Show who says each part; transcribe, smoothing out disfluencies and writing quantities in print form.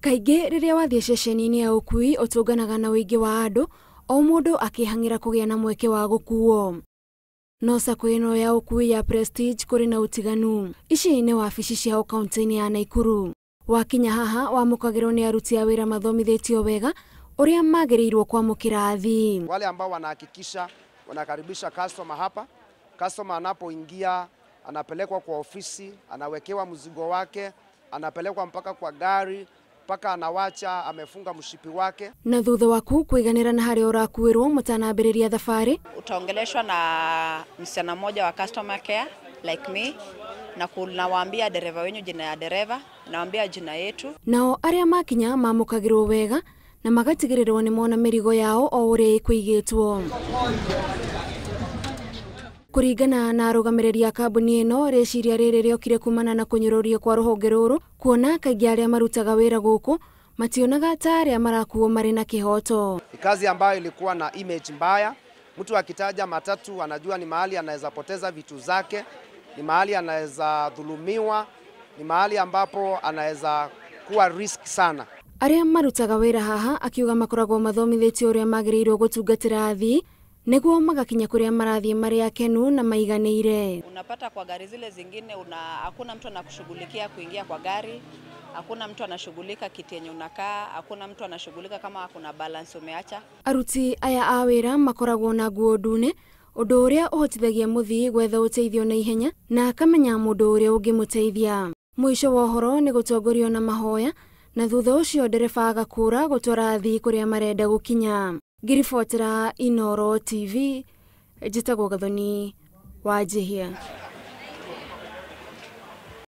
Speaker 1: Kaingi riria wathie ceceni-ini ya ukuui utunganaga na wingi wa andu, o mundu akihangira kugia na mweke wa gukuo. No Sacco ino ya ukuui ya Prestige kuri na utiganu. Ici ni wabici ciao kaunti-ini ya Naikuru. Wakinya haha wamukagirwo ni aruti a wira mathomithitio wega uria magirirwo kwamukira athii.
Speaker 2: Wale ambao wanahakikisha wanakaribisha customer hapa. Customer anapoingia anapelekwa kwa ofisi, anawekewa mzigo wake, anapelekwa mpaka kwa gari, mpaka anawacha amefunga mshipi wake. Na
Speaker 1: thutha waku kuiganira na haria urakuirwo mutanambiriria thabari,
Speaker 3: utaongeleshwa na msichana mmoja wa customer care like me, na kunawaambia dereva wenyu jina ya dereva, nawaambia jina yetu.
Speaker 1: Nao aria makinya mamukagirwo wega na magatigirirwo ni mona mirigo yao o uria ikuigitwo. Kuringana na arugamiriria a kambuni ino, riciria riri riokire kumana na kunyururio kwa Ruhonge ruru, kuona kaingi aria marutaga wira guku mationaga ta aria marakuo mari na kihoto.
Speaker 2: Kazi ambayo ilikuwa na image mbaya. Mtu akitaja matatu anajua ni mahali anaweza poteza vitu zake, ni mahali anaweza dhulumiwa, ni mahali ambapo anaweza kuwa risk sana.
Speaker 1: Aria marutaga wira haha akiuga makoragwo mathomithitio uria magirirwo gutungatira athii niguo magakinya kuria marathie mari akenu na maiganire.
Speaker 3: Unapata kwa gari zile zingine hakuna mtu anakushughulikia kuingia kwa gari, hakuna mtu anashughulika kiti yenye unakaa, hakuna mtu anashughulika kama kuna balance umeacha.
Speaker 1: Aruti aya a wira makoragwo na nguo ndune, undu uria uhotithagia muthii gwetha uteithio na ihenya na akamenya mundu uria ungimuteithia. Mwisho wa uhoro ni gutongorio na mahoya, na thutha ucio ndereba agakura gutwara athii kuria marenda gukinya. Ngiribotera Inooro TV, njitagwo Gathoni wa Jihia.